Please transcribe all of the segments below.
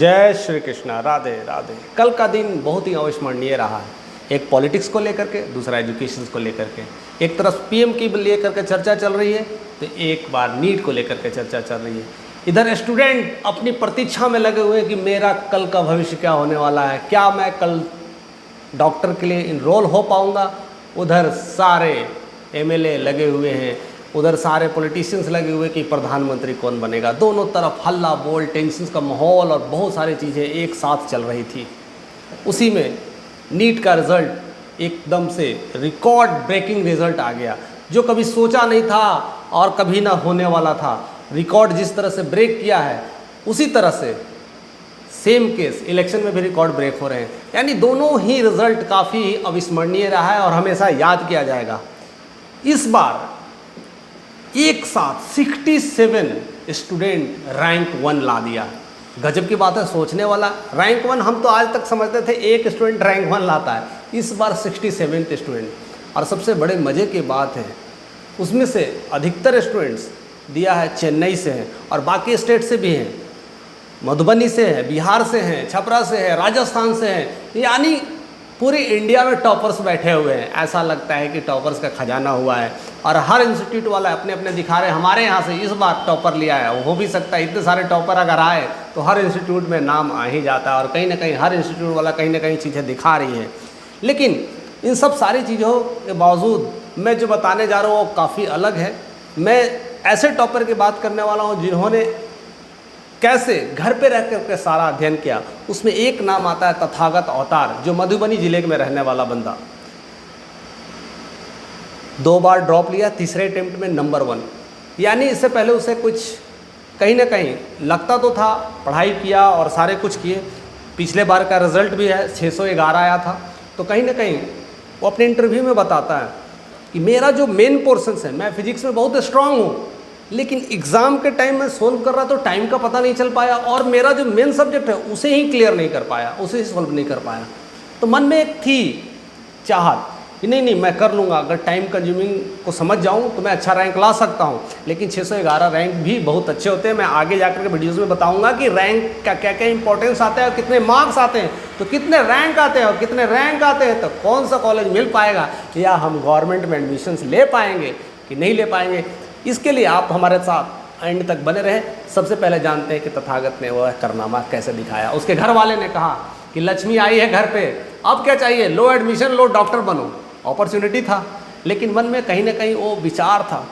जय श्री कृष्णा, राधे राधे। कल का दिन बहुत ही अविस्मरणीय रहा है। एक पॉलिटिक्स को लेकर के, दूसरा एजुकेशन को लेकर के। एक तरफ पीएम की लेकर के चर्चा चल रही है, तो एक बार नीट को लेकर के चर्चा चल रही है। इधर स्टूडेंट अपनी प्रतीक्षा में लगे हुए हैं कि मेरा कल का भविष्य क्या होने वाला है, क्या मैं कल डॉक्टर के लिए इनरोल हो पाऊँगा। उधर सारे एमएलए लगे हुए हैं, उधर सारे पॉलिटिशियंस लगे हुए कि प्रधानमंत्री कौन बनेगा। दोनों तरफ हल्ला बोल, टेंशन का माहौल और बहुत सारी चीज़ें एक साथ चल रही थी। उसी में नीट का रिज़ल्ट एकदम से रिकॉर्ड ब्रेकिंग रिज़ल्ट आ गया, जो कभी सोचा नहीं था और कभी ना होने वाला था। रिकॉर्ड जिस तरह से ब्रेक किया है, उसी तरह से सेम केस इलेक्शन में भी रिकॉर्ड ब्रेक हो रहे हैं। यानी दोनों ही रिज़ल्ट काफ़ी अविस्मरणीय रहा है और हमेशा याद किया जाएगा। इस बार एक साथ 67 स्टूडेंट रैंक 1 ला दिया। गजब की बात है, सोचने वाला। रैंक 1 हम तो आज तक समझते थे एक स्टूडेंट रैंक 1 लाता है, इस बार 67 स्टूडेंट। और सबसे बड़े मज़े की बात है, उसमें से अधिकतर स्टूडेंट्स दिया है चेन्नई से हैं और बाकी स्टेट से भी हैं। मधुबनी से हैं, बिहार से हैं, छपरा से हैं, राजस्थान से हैं। यानी पूरी इंडिया में टॉपर्स बैठे हुए हैं। ऐसा लगता है कि टॉपर्स का खजाना हुआ है और हर इंस्टीट्यूट वाला अपने अपने दिखा रहे हैं, हमारे यहाँ से इस बार टॉपर लिया है। हो भी सकता है इतने सारे टॉपर अगर आए तो हर इंस्टीट्यूट में नाम आ ही जाता है और कहीं ना कहीं हर इंस्टीट्यूट वाला कहीं ना कहीं चीज़ें दिखा रही है। लेकिन इन सब सारी चीज़ों के बावजूद मैं जो बताने जा रहा हूँ वो काफ़ी अलग है। मैं ऐसे टॉपर की बात करने वाला हूँ जिन्होंने कैसे घर पे रह करके सारा अध्ययन किया। उसमें एक नाम आता है तथागत अवतार, जो मधुबनी जिले में रहने वाला बंदा। 2 बार ड्रॉप लिया, तीसरे अटेम्प्ट में नंबर 1। यानी इससे पहले उसे कुछ कहीं ना कहीं लगता तो था, पढ़ाई किया और सारे कुछ किए। पिछले बार का रिजल्ट भी है 611 आया था। तो कहीं ना कहीं वो अपने इंटरव्यू में बताता है कि मेरा जो मेन पोर्शन है, मैं फिजिक्स में बहुत स्ट्रांग हूँ, लेकिन एग्ज़ाम के टाइम में सोल्व कर रहा तो टाइम का पता नहीं चल पाया और मेरा जो मेन सब्जेक्ट है उसे ही क्लियर नहीं कर पाया, उसे ही सॉल्व नहीं कर पाया। तो मन में एक थी चाहत कि नहीं मैं कर लूँगा, अगर टाइम कंज्यूमिंग को समझ जाऊँ तो मैं अच्छा रैंक ला सकता हूँ। लेकिन 611 रैंक भी बहुत अच्छे होते हैं। मैं आगे जाकर के वीडियोज़ में बताऊँगा कि रैंक का क्या क्या इंपॉर्टेंस आता है और कितने मार्क्स आते हैं, तो कितने रैंक आते हैं और कितने रैंक आते हैं तो कौन सा कॉलेज मिल पाएगा, या हम गवर्नमेंट में एडमिशन्स ले पाएंगे कि नहीं ले पाएंगे। इसके लिए आप हमारे साथ एंड तक बने रहें। सबसे पहले जानते हैं कि तथागत ने वह करनामा कैसे दिखाया। उसके घर वाले ने कहा कि लक्ष्मी आई है घर पे, अब क्या चाहिए, लो एडमिशन, लो डॉक्टर बनो। अपॉर्चुनिटी था, लेकिन मन में कहीं ना कहीं वो विचार था,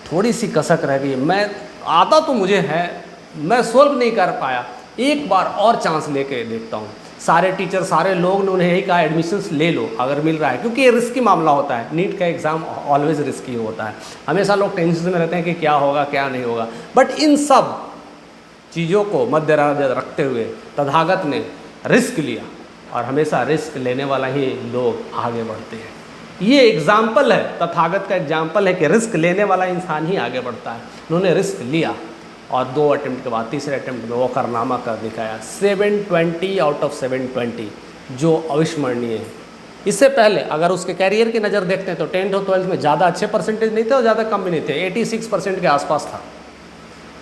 थोड़ी सी कसक रह गई। मैं आता तो मुझे है, मैं सोल्व नहीं कर पाया, एक बार और चांस लेके देखता हूँ। सारे टीचर, सारे लोग ने उन्हें यही कहा एडमिशन्स ले लो अगर मिल रहा है, क्योंकि ये रिस्की मामला होता है। नीट का एग्ज़ाम ऑलवेज रिस्की होता है। हमेशा लोग टेंशन में रहते हैं कि क्या होगा क्या नहीं होगा। बट इन सब चीज़ों को मद्देनजर रखते हुए तथागत ने रिस्क लिया और हमेशा रिस्क लेने वाला ही लोग आगे बढ़ते हैं। ये एग्जाम्पल है, तथागत का एग्जाम्पल है कि रिस्क लेने वाला इंसान ही आगे बढ़ता है। उन्होंने रिस्क लिया और 2 अटेम्प्ट के बाद तीसरे अटेम्प्ट में वो कारनामा कर दिखाया। 720 आउट ऑफ 720, जो अविस्मरणीय है। इससे पहले अगर उसके कैरियर की नज़र देखते हैं तो 10th और 12th में ज़्यादा अच्छे परसेंटेज नहीं थे और ज़्यादा कम भी नहीं थे, 86% के आसपास था।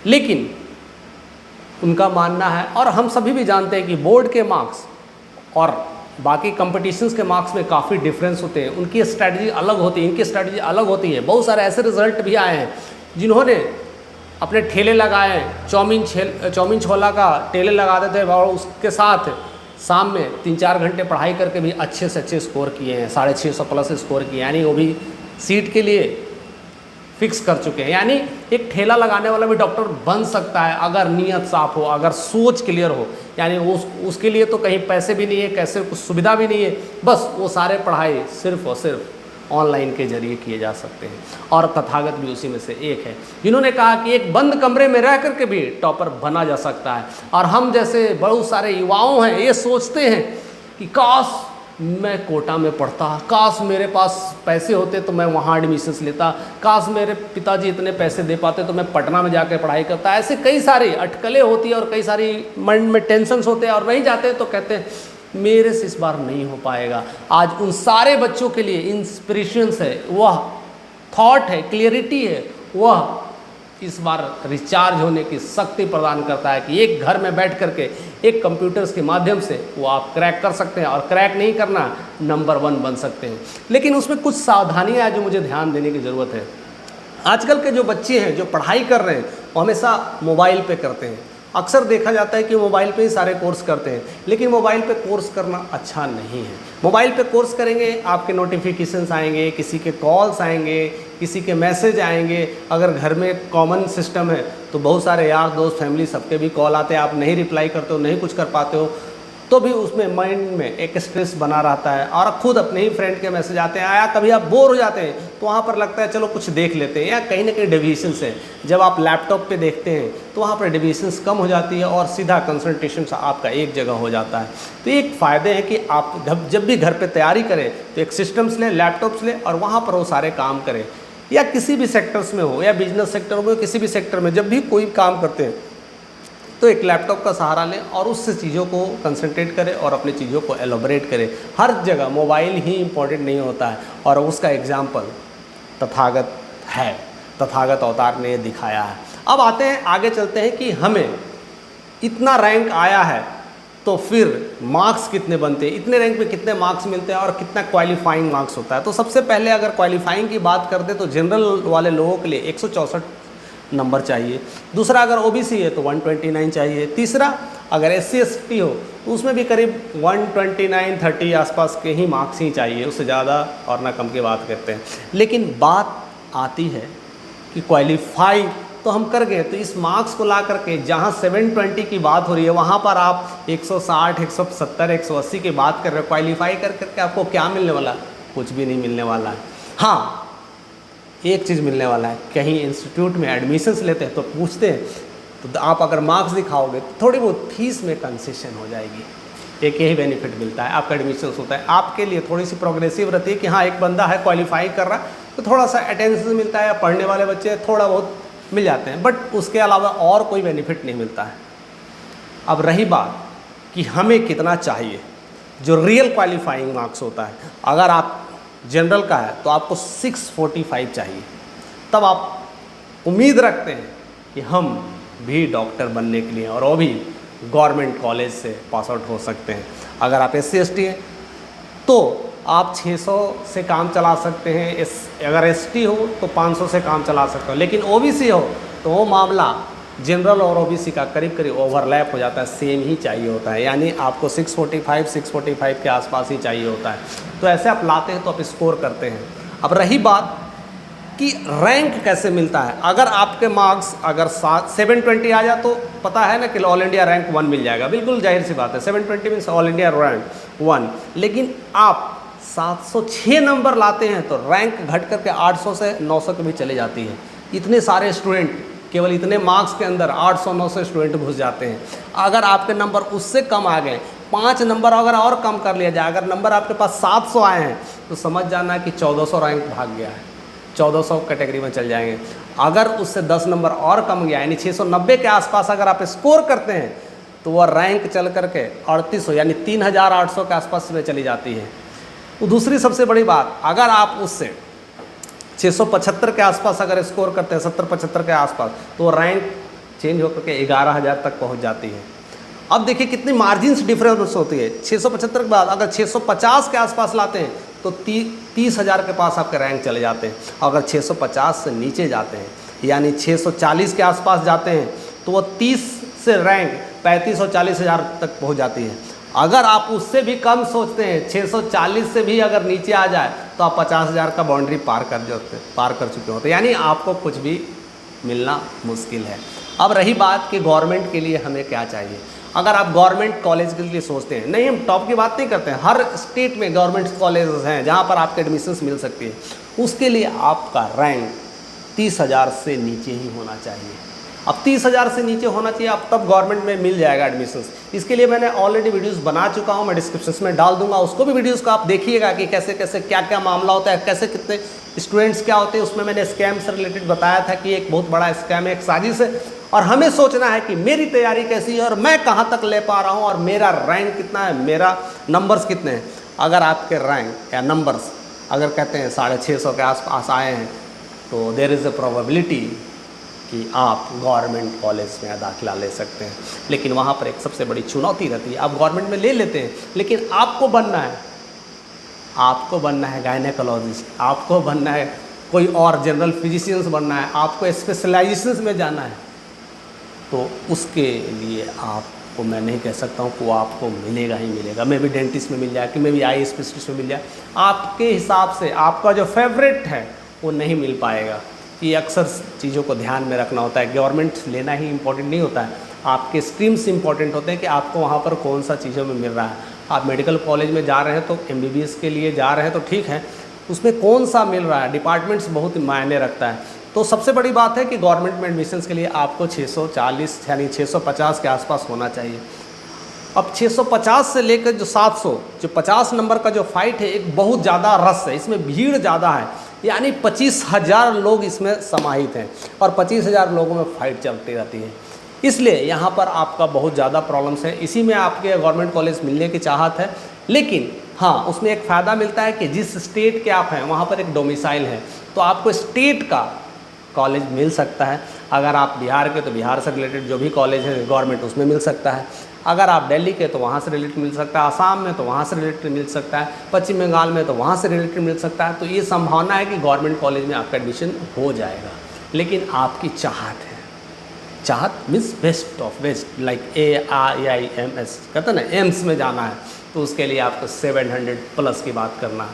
लेकिन उनका मानना है, और हम सभी भी जानते हैं कि बोर्ड के मार्क्स और बाकी कंपटीशंस के मार्क्स में काफ़ी डिफरेंस होते हैं। उनकी स्ट्रैटेजी अलग होती है, इनकी स्ट्रैटेजी अलग होती है। बहुत सारे ऐसे रिजल्ट भी आए हैं जिन्होंने अपने ठेले लगाए, चौमीन छोला का ठेले लगा देते हैं और उसके साथ शाम में 3-4 घंटे पढ़ाई करके भी अच्छे से अच्छे स्कोर किए हैं, 650 प्लस स्कोर किए। यानी वो भी सीट के लिए फिक्स कर चुके हैं। यानी एक ठेला लगाने वाला भी डॉक्टर बन सकता है अगर नीयत साफ हो, अगर सोच क्लियर हो। यानी उसके लिए तो कहीं पैसे भी नहीं है, कैसे कुछ सुविधा भी नहीं है, बस वो सारे पढ़ाई सिर्फ और सिर्फ ऑनलाइन के जरिए किए जा सकते हैं। और तथागत भी उसी में से एक है, जिन्होंने कहा कि एक बंद कमरे में रह करके भी टॉपर बना जा सकता है। और हम जैसे बहुत सारे युवाओं हैं, ये सोचते हैं कि काश मैं कोटा में पढ़ता, काश मेरे पास पैसे होते तो मैं वहाँ एडमिशन्स लेता, काश मेरे पिताजी इतने पैसे दे पाते तो मैं पटना में जाकर पढ़ाई करता। ऐसे कई सारी अटकलें होती है और कई सारी मन में टेंशन्स होते हैं और वहीं जाते हैं तो कहते हैं मेरे से इस बार नहीं हो पाएगा। आज उन सारे बच्चों के लिए इंस्पिरेशंस है, वह थॉट है, क्लियरिटी है, वह इस बार रिचार्ज होने की शक्ति प्रदान करता है कि एक घर में बैठ करके एक कंप्यूटर्स के माध्यम से वो आप क्रैक कर सकते हैं, और क्रैक नहीं करना, नंबर 1 बन सकते हैं। लेकिन उसमें कुछ सावधानियां हैं जो मुझे ध्यान देने की ज़रूरत है। आजकल के जो बच्चे हैं जो पढ़ाई कर रहे हैं वो हमेशा मोबाइल पे करते हैं। अक्सर देखा जाता है कि मोबाइल पे ही सारे कोर्स करते हैं, लेकिन मोबाइल पे कोर्स करना अच्छा नहीं है। मोबाइल पे कोर्स करेंगे, आपके नोटिफिकेशंस आएंगे, किसी के कॉल्स आएंगे, किसी के मैसेज आएंगे। अगर घर में कॉमन सिस्टम है तो बहुत सारे यार दोस्त, फैमिली, सबके भी कॉल आते हैं, आप नहीं रिप्लाई करते हो, नहीं कुछ कर पाते हो, तो भी उसमें माइंड में एक स्ट्रेस बना रहता है। और खुद अपने ही फ्रेंड के मैसेज आते हैं, या कभी आप बोर हो जाते हैं तो वहाँ पर लगता है चलो कुछ देख लेते हैं, या कहीं ना कहीं डेविएशंस है। जब आप लैपटॉप पे देखते हैं तो वहाँ पर डेविएशंस कम हो जाती है और सीधा कंसंट्रेशन आपका एक जगह हो जाता है। तो एक फ़ायदे हैं कि आप जब भी घर पर तैयारी करें तो एक सिस्टम्स लें, लैपटॉप्स लें, और वहाँ पर वो सारे काम करें। या किसी भी सेक्टर्स में हो, या बिजनेस सेक्टर में, किसी भी सेक्टर में जब भी कोई काम करते हैं तो एक लैपटॉप का सहारा लें और उससे चीज़ों को कंसंट्रेट करें और अपनी चीज़ों को एलोबरेट करें। हर जगह मोबाइल ही इम्पॉर्टेंट नहीं होता है, और उसका एग्जाम्पल तथागत है, तथागत अवतार ने दिखाया है। अब आते हैं, आगे चलते हैं कि हमें इतना रैंक आया है तो फिर मार्क्स कितने बनते हैं, इतने रैंक में कितने मार्क्स मिलते हैं और कितना क्वालिफाइंग मार्क्स होता है। तो सबसे पहले अगर क्वालिफाइंग की बात करते तो जनरल वाले लोगों के लिए 164 नंबर चाहिए। दूसरा अगर ओबीसी है तो 129 चाहिए। तीसरा अगर SC ST हो तो उसमें भी करीब 129 30 आसपास के ही मार्क्स ही चाहिए, उससे ज़्यादा और ना कम की बात करते हैं। लेकिन बात आती है कि क्वालिफाई तो हम कर गए, तो इस मार्क्स को ला करके जहाँ 720 की बात हो रही है वहाँ पर आप 160 170 180 की बात कर रहे हो। क्वालिफाई कर करके आपको क्या मिलने वाला? कुछ भी नहीं मिलने वाला है। हाँ, एक चीज़ मिलने वाला है, कहीं इंस्टीट्यूट में एडमिशन्स लेते हैं तो पूछते हैं, तो आप अगर मार्क्स दिखाओगे तो थोड़ी बहुत फीस में कंसेशन हो जाएगी। एक यही बेनिफिट मिलता है, आपका एडमिशन्स होता है, आपके लिए थोड़ी सी प्रोग्रेसिव रहती है कि हाँ एक बंदा है क्वालिफाई कर रहा तो थोड़ा सा अटेंशन मिलता है, या पढ़ने वाले बच्चे थोड़ा बहुत मिल जाते हैं, बट उसके अलावा और कोई बेनिफिट नहीं मिलता है। अब रही बात कि हमें कितना चाहिए, जो रियल क्वालिफाइंग मार्क्स होता है, अगर आप जनरल का है तो आपको 645 चाहिए, तब आप उम्मीद रखते हैं कि हम भी डॉक्टर बनने के लिए, और वो भी गवर्नमेंट कॉलेज से पास आउट हो सकते हैं। अगर आप SC ST हैं तो आप 600 से काम चला सकते हैं, अगर ST हो तो 500 से काम चला सकते हो। लेकिन OBC हो तो वो मामला जनरल और OBC का करीब करीब ओवरलैप हो जाता है, सेम ही चाहिए होता है, यानी आपको 645 के आसपास ही चाहिए होता है। तो ऐसे आप लाते हैं तो आप स्कोर करते हैं। अब रही बात कि रैंक कैसे मिलता है, अगर आपके मार्क्स अगर 720 आ जाए तो पता है ना कि ऑल इंडिया रैंक 1 मिल जाएगा, बिल्कुल जाहिर सी बात है, 720 मीन्स ऑल इंडिया रैंक 1। लेकिन आप 706 नंबर लाते हैं तो रैंक घट करके 800 से 900 के भी चले जाती है। इतने सारे स्टूडेंट केवल इतने मार्क्स के अंदर 800-900 स्टूडेंट घुस जाते हैं। अगर आपके नंबर उससे कम आ गए, 5 नंबर अगर और कम कर लिया जाए, अगर नंबर आपके पास 700 आए हैं तो समझ जाना कि 1400 रैंक भाग गया है, 1400 कैटेगरी में चल जाएंगे। अगर उससे 10 नंबर और कम गया, यानी 690 के आसपास अगर आप स्कोर करते हैं तो वह रैंक चल करके 3800 यानी 3800 के आसपास में चली जाती है। तो दूसरी सबसे बड़ी बात, अगर आप उससे 675 के आसपास अगर स्कोर करते हैं, 70-75 के आसपास, तो रैंक चेंज होकर के 11,000 तक पहुंच जाती है। अब देखिए कितनी मार्जिन्स डिफरेंस होती है। 675 के बाद अगर 650 के आसपास लाते हैं तो 30,000 के पास आपके रैंक चले जाते हैं। अगर 650 से नीचे जाते हैं यानी 640 के आसपास जाते हैं तो वो 30 से रैंक 35 और 40,000 तक पहुँच जाती है। अगर आप उससे भी कम सोचते हैं, 640 से भी अगर नीचे आ जाए तो आप 50,000 का बाउंड्री पार कर चुके होते, यानी आपको कुछ भी मिलना मुश्किल है। अब रही बात कि गवर्नमेंट के लिए हमें क्या चाहिए। अगर आप गवर्नमेंट कॉलेज के लिए सोचते हैं, नहीं हम टॉप की बात नहीं करते हैं, हर स्टेट में गवर्नमेंट कॉलेजेस हैं जहाँ पर आपके एडमिशन्स मिल सकती है, उसके लिए आपका रैंक 30,000 से नीचे ही होना चाहिए। अब 30,000 से नीचे होना चाहिए, अब तब गवर्नमेंट में मिल जाएगा एडमिशन्स। इसके लिए मैंने ऑलरेडी वीडियोस बना चुका हूँ, मैं डिस्क्रिप्शन में डाल दूंगा, उसको भी वीडियोस को आप देखिएगा कि कैसे कैसे क्या क्या मामला होता है, कैसे कितने स्टूडेंट्स क्या होते हैं। उसमें मैंने स्कैम से रिलेटेड बताया था कि एक बहुत बड़ा स्कैम है, एक साजिश है, और हमें सोचना है कि मेरी तैयारी कैसी है और मैं कहाँ तक ले पा रहा हूँ और मेरा रैंक कितना है, मेरा नंबर्स कितने हैं। अगर आपके रैंक या नंबर्स अगर कहते हैं 650 के आसपास आए हैं तो देयर इज़ अ प्रोबेबिलिटी कि आप गवर्नमेंट कॉलेज में दाखिला ले सकते हैं। लेकिन वहाँ पर एक सबसे बड़ी चुनौती रहती है, आप गवर्नमेंट में ले लेते हैं लेकिन आपको बनना है गायनेकोलॉजिस्ट, आपको बनना है कोई और जनरल फिजिशियंस बनना है, आपको स्पेशलाइजेशंस में जाना है, तो उसके लिए आपको मैं नहीं कह सकता हूँ कि वो आपको मिलेगा ही मिलेगा। मे भी डेंटिस्ट में मिल जाए, कि मे भी आई स्पेशलिस्ट में मिल जाए, आपके हिसाब से आपका जो फेवरेट है वो नहीं मिल पाएगा। ये अक्सर चीज़ों को ध्यान में रखना होता है। गवर्नमेंट लेना ही इम्पोर्टेंट नहीं होता है, आपके स्ट्रीम्स इंपॉर्टेंट होते हैं कि आपको वहाँ पर कौन सा चीज़ों में मिल रहा है। आप मेडिकल कॉलेज में जा रहे हैं तो MBBS के लिए जा रहे हैं तो ठीक है, उसमें कौन सा मिल रहा है, डिपार्टमेंट्स बहुत मायने रखता है। तो सबसे बड़ी बात है कि गवर्नमेंट में एडमिशन्स के लिए आपको 640 यानी 650 के आसपास होना चाहिए। अब 650 से लेकर जो 700, जो 50 नंबर का जो फाइट है, एक बहुत ज़्यादा रस है, इसमें भीड़ ज़्यादा है, यानी 25,000 लोग इसमें समाहित हैं और 25,000 लोगों में फाइट चलती रहती है। इसलिए यहाँ पर आपका बहुत ज़्यादा प्रॉब्लम्स है। इसी में आपके गवर्नमेंट कॉलेज मिलने की चाहत है, लेकिन हाँ उसमें एक फ़ायदा मिलता है कि जिस स्टेट के आप हैं वहाँ पर एक डोमिसाइल है, तो आपको स्टेट का कॉलेज मिल सकता है। अगर आप बिहार के तो बिहार से रिलेटेड जो भी कॉलेज है गवर्नमेंट उसमें मिल सकता है। अगर आप दिल्ली के तो वहाँ से रिलेटेड मिल सकता है, आसाम में तो वहाँ से रिलेटेड मिल सकता है, पश्चिम बंगाल में तो वहाँ से रिलेटेड मिल सकता है। तो ये संभावना है कि गवर्नमेंट कॉलेज में आपका एडमिशन हो जाएगा, लेकिन आपकी चाहत है। चाहत means best of best, like AIIMS कहते हैं ना, एम्स में जाना है, तो उसके लिए आपको 700 प्लस की बात करना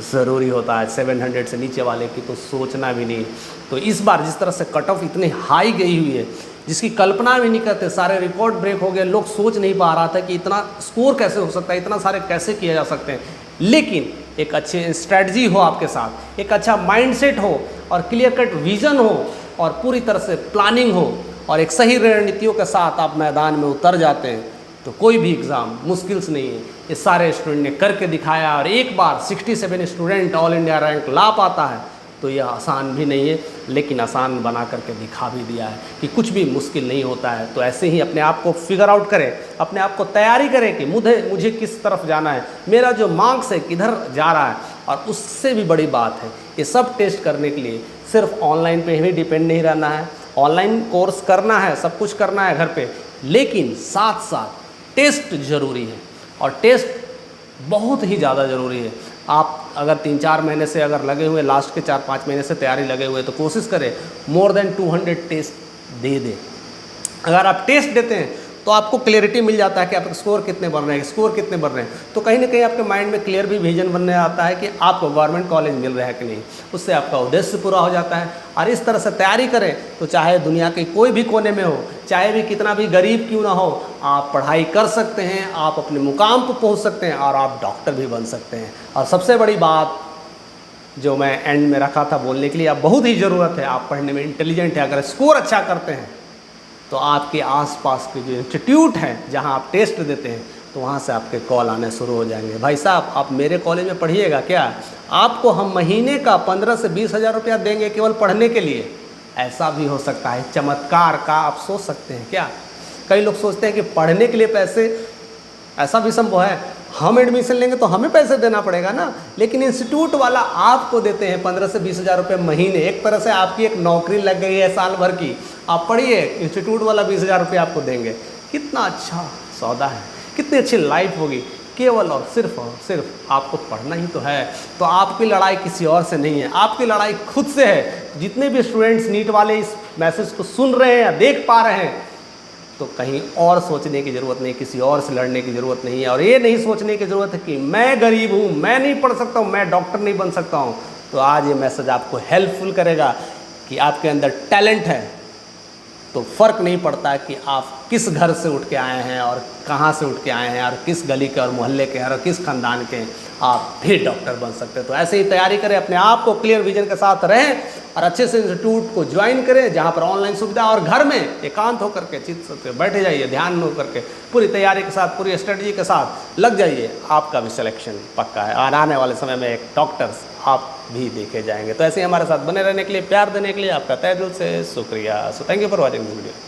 ज़रूरी होता है। 700 से नीचे वाले की तो सोचना भी नहीं। तो इस बार जिस तरह से कट ऑफ इतनी हाई गई हुई है, जिसकी कल्पना भी नहीं करते, सारे रिकॉर्ड ब्रेक हो गए, लोग सोच नहीं पा रहा था कि इतना स्कोर कैसे हो सकता है, इतना सारे कैसे किए जा सकते हैं। लेकिन एक अच्छी स्ट्रैटेजी हो आपके साथ, एक अच्छा माइंडसेट हो और क्लियर कट विज़न हो और पूरी तरह से प्लानिंग हो और एक सही रणनीतियों के साथ आप मैदान में उतर जाते हैं, तो कोई भी एग्ज़ाम मुश्किल नहीं है। ये सारे स्टूडेंट ने करके दिखाया और एक बार 67 स्टूडेंट ऑल इंडिया रैंक ला पाता है, तो यह आसान भी नहीं है, लेकिन आसान बना करके दिखा भी दिया है कि कुछ भी मुश्किल नहीं होता है। तो ऐसे ही अपने आप को फिगर आउट करें, अपने आप को तैयारी करें कि मुझे किस तरफ जाना है, मेरा जो मार्क्स है किधर जा रहा है। और उससे भी बड़ी बात है, ये सब टेस्ट करने के लिए सिर्फ ऑनलाइन पे ही डिपेंड नहीं रहना है। ऑनलाइन कोर्स करना है, सब कुछ करना है घर पे, लेकिन साथ साथ टेस्ट ज़रूरी है और टेस्ट बहुत ही ज़्यादा ज़रूरी है। आप अगर 3-4 महीने से अगर लगे हुए, लास्ट के 4-5 महीने से तैयारी लगे हुए, तो कोशिश करें मोर देन 200 टेस्ट दे दें। अगर आप टेस्ट देते हैं तो आपको क्लियरिटी मिल जाता है कि आपके स्कोर कितने बन रहे हैं, स्कोर कितने बन रहे हैं। तो कहीं ना कहीं आपके माइंड में क्लियर भी विजन बनने आता है कि आपको गवर्नमेंट कॉलेज मिल रहा है कि नहीं, उससे आपका उद्देश्य पूरा हो जाता है। और इस तरह से तैयारी करें तो चाहे दुनिया के कोई भी कोने में हो, चाहे भी कितना भी गरीब क्यों ना हो, आप पढ़ाई कर सकते हैं, आप अपने मुकाम पर पहुँच सकते हैं और आप डॉक्टर भी बन सकते हैं। और सबसे बड़ी बात जो मैं एंड में रखा था बोलने के लिए, अब बहुत ही ज़रूरत है, आप पढ़ने में इंटेलिजेंट है, अगर स्कोर अच्छा करते हैं तो आपके आसपास के जो इंस्टीट्यूट हैं जहां आप टेस्ट देते हैं, तो वहां से आपके कॉल आने शुरू हो जाएंगे, भाई साहब आप मेरे कॉलेज में पढ़िएगा क्या, आपको हम महीने का 15 से 20 हज़ार रुपया देंगे केवल पढ़ने के लिए। ऐसा भी हो सकता है, चमत्कार का आप सोच सकते हैं क्या? कई लोग सोचते हैं कि पढ़ने के लिए पैसे, ऐसा भी संभव है, हम एडमिशन लेंगे तो हमें पैसे देना पड़ेगा ना, लेकिन इंस्टीट्यूट वाला आपको देते हैं 15 से 20 हज़ार रुपये महीने। एक तरह से आपकी एक नौकरी लग गई है साल भर की, आप पढ़िए, इंस्टीट्यूट वाला 20 हज़ार रुपये आपको देंगे। कितना अच्छा सौदा है, कितनी अच्छी लाइफ होगी। केवल और सिर्फ आपको पढ़ना ही तो है। तो आपकी लड़ाई किसी और से नहीं है, आपकी लड़ाई खुद से है। जितने भी स्टूडेंट्स नीट वाले इस मैसेज को सुन रहे हैं या देख पा रहे हैं, तो कहीं और सोचने की ज़रूरत नहीं, किसी और से लड़ने की ज़रूरत नहीं है। और ये नहीं सोचने की ज़रूरत है कि मैं गरीब हूँ, मैं नहीं पढ़ सकता हूँ, मैं डॉक्टर नहीं बन सकता हूँ। तो आज ये मैसेज आपको हेल्पफुल करेगा कि आपके अंदर टैलेंट है, तो फ़र्क नहीं पड़ता कि आप किस घर से उठ के आए हैं और कहाँ से उठ के आए हैं और किस गली के और मोहल्ले के हैं और किस ख़ानदान के हैं, आप भी डॉक्टर बन सकते हैं। तो ऐसे ही तैयारी करें, अपने आप को क्लियर विजन के साथ रहें और अच्छे से इंस्टीट्यूट को ज्वाइन करें जहाँ पर ऑनलाइन सुविधा, और घर में एकांत होकर के चित्त से बैठे जाइए, ध्यान होकर के पूरी तैयारी के साथ, पूरी स्ट्रेटजी के साथ लग जाइए, आपका भी सिलेक्शन पक्का है। और आने वाले समय में एक डॉक्टर्स आप भी देखे जाएंगे। तो ऐसे ही हमारे साथ बने रहने के लिए, प्यार देने के लिए आपका तहे दिल से शुक्रिया। So thank you for watching this video.